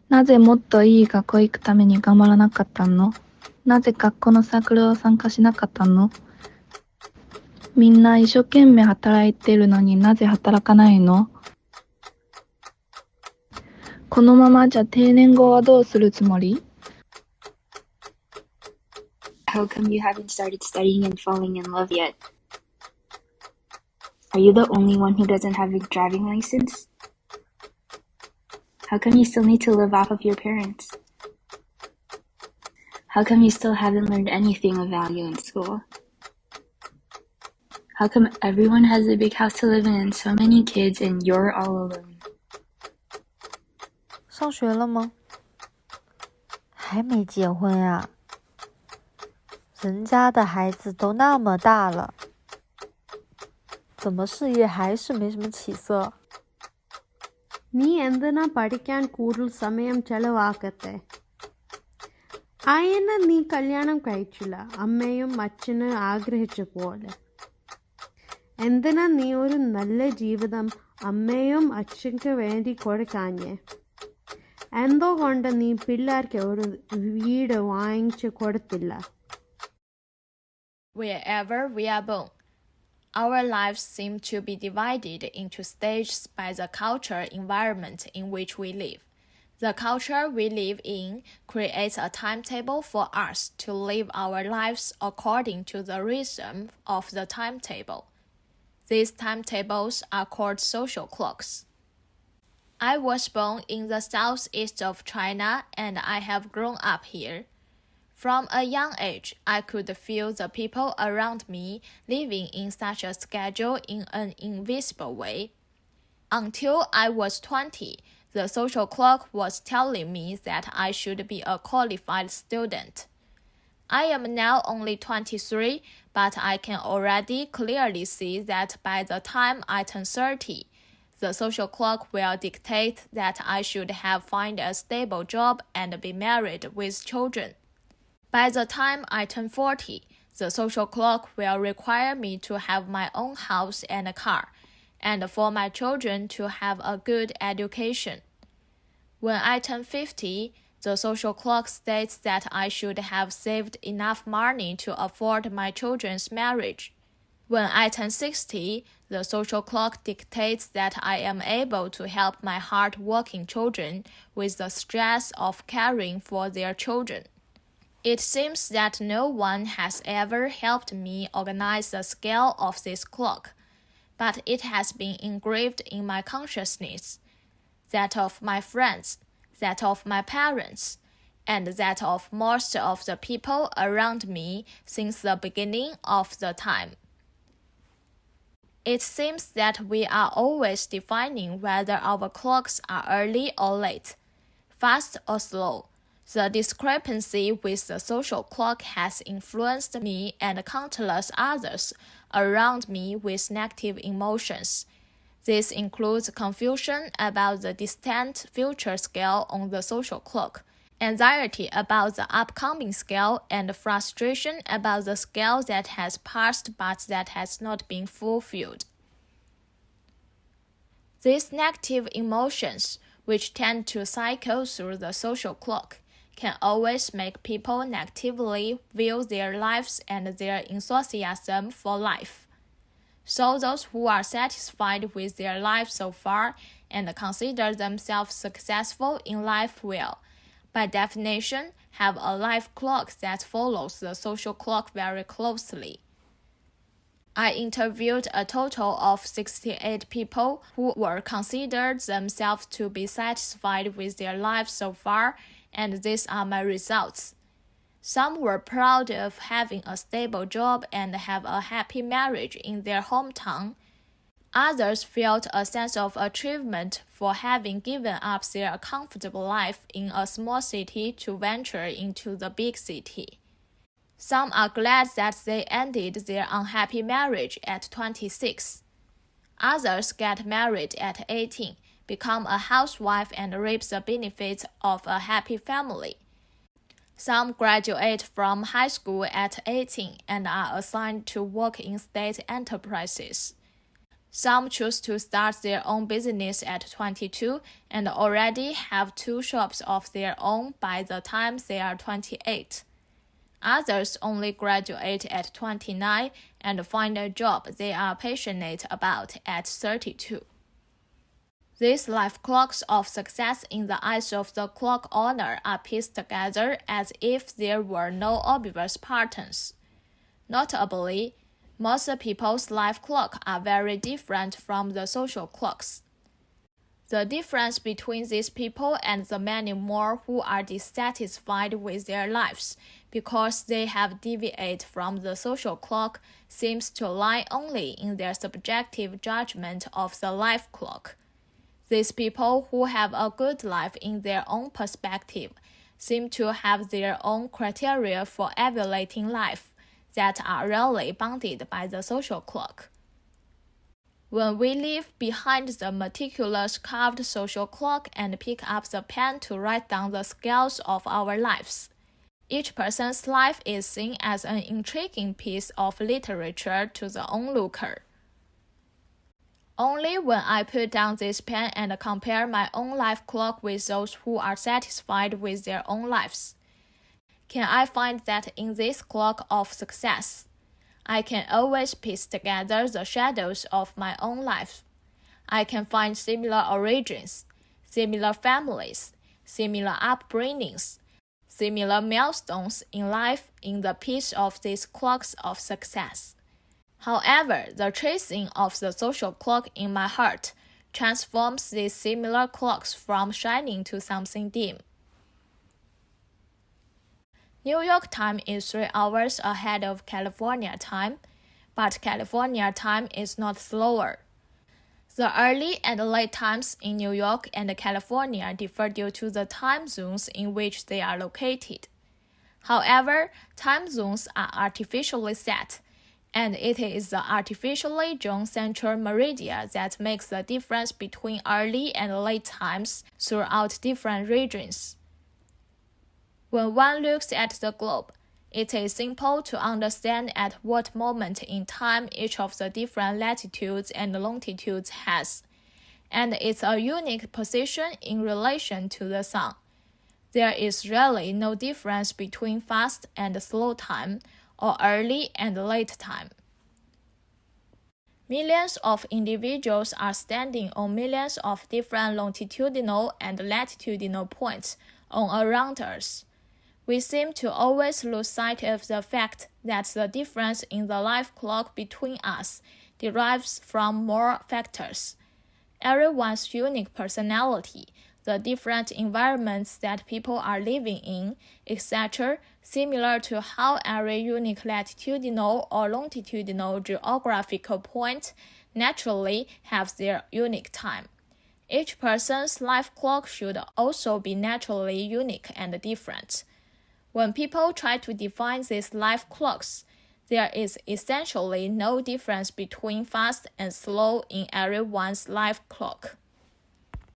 なぜもっといい学校行くために頑張らなかったの？なぜ学校のサークルを参加しなかったの？みんな一生懸命働いてるのになぜ働かないの？このままじゃ定年後はどうするつもり？ How come you haven't started studying and falling in love yet? Are you the only one who doesn't have a driving license? How come you still need to live off of your parents? How come you still haven't learned anything of value in school? How come everyone has a big house to live in and so many kids and you're all alone? 上学了吗？还没结婚啊？人家的孩子都那么大了，怎么事业还是没什么起色？ നീ എന്തിനാ പഠിക്കാൻ കൂടുതൽ സമയം ചെലവാക്കത്തെ? അയനെ നീ കല്യാണം കഴിച്ചില്ല, അമ്മയും അച്ഛനും ആഗ്രഹിച്ച പോലെ. എന്തിനാ നീ ഒരു നല്ല ജീവിതം അമ്മയും അച്ഛനക്ക് വേണ്ടി കൊടുക്കാഞ്ഞേ? എന്തുകൊണ്ട് നീ പിള്ളേർക്ക് ഒരു വീട് വാങ്ങിച്ചു കൊടുത്തില്ല? Wherever we are born, our lives seem to be divided into stages by the cultural environment in which we live. The culture we live in creates a timetable for us to live our lives according to the rhythm of the timetable. These timetables are called social clocks. I was born in the southeast of China and I have grown up here. From a young age, I could feel the people around me living in such a schedule in an invisible way. Until I was 20, the social clock was telling me that I should be a qualified student. I am now only 23, but I can already clearly see that by the time I turn 30, the social clock will dictate that I should have find a stable job and be married with children. By the time I turn 40, the social clock will require me to have my own house and a car, and for my children to have a good education. When I turn 50, the social clock states that I should have saved enough money to afford my children's marriage. When I turn 60, the social clock dictates that I am able to help my hard-working children with the stress of caring for their children. It seems that no one has ever helped me organize the scale of this clock, but it has been engraved in my consciousness, that of my friends, that of my parents, and that of most of the people around me since the beginning of the time. It seems that we are always defining whether our clocks are early or late, fast or slow. The discrepancy with the social clock has influenced me and countless others around me with negative emotions. This includes confusion about the distant future scale on the social clock, anxiety about the upcoming scale, and frustration about the scale that has passed but that has not been fulfilled. These negative emotions, which tend to cycle through the social clock, can always make people negatively view their lives and their enthusiasm for life. So those who are satisfied with their life so far and consider themselves successful in life will, by definition, have a life clock that follows the social clock very closely. I interviewed a total of 68 people who were considered themselves to be satisfied with their lives so far, and these are my results. Some were proud of having a stable job and have a happy marriage in their hometown. Others felt a sense of achievement for having given up their comfortable life in a small city to venture into the big city. Some are glad that they ended their unhappy marriage at 26. Others get married at 18, become a housewife and reap the benefits of a happy family. Some graduate from high school at 18 and are assigned to work in state enterprises. Some choose to start their own business at 22 and already have 2 shops of their own by the time they are 28. Others only graduate at 29 and find a job they are passionate about at 32. These life clocks of success in the eyes of the clock owner are pieced together as if there were no obvious patterns. Notably, most people's life clock are very different from the social clocks. The difference between these people and the many more who are dissatisfied with their lives because they have deviated from the social clock seems to lie only in their subjective judgment of the life clock. These people who have a good life in their own perspective seem to have their own criteria for evaluating life that are rarely bounded by the social clock. When we leave behind the meticulous carved social clock and pick up the pen to write down the scales of our lives, each person's life is seen as an intriguing piece of literature to the onlooker. Only when I put down this pen and compare my own life clock with those who are satisfied with their own lives, can I find that in this clock of success, I can always piece together the shadows of my own life. I can find similar origins, similar families, similar upbringings, similar milestones in life in the piece of these clocks of success. However, the tracing of the social clock in my heart transforms these similar clocks from shining to something dim. New York time is 3 hours ahead of California time, but California time is not slower. The early and late times in New York and California differ due to the time zones in which they are located. However, time zones are artificially set, and it is the artificially drawn central meridian that makes the difference between early and late times throughout different regions. When one looks at the globe, it is simple to understand at what moment in time each of the different latitudes and longitudes has, and its a unique position in relation to the sun. There is really no difference between fast and slow time, or early and late time. Millions of individuals are standing on millions of different longitudinal and latitudinal points on around us. We seem to always lose sight of the fact that the difference in the life clock between us derives from more factors. Everyone's unique personality, the different environments that people are living in, etc., similar to how every unique latitudinal or longitudinal geographical point naturally has their unique time. Each person's life clock should also be naturally unique and different. When people try to define these life clocks, there is essentially no difference between fast and slow in everyone's life clock.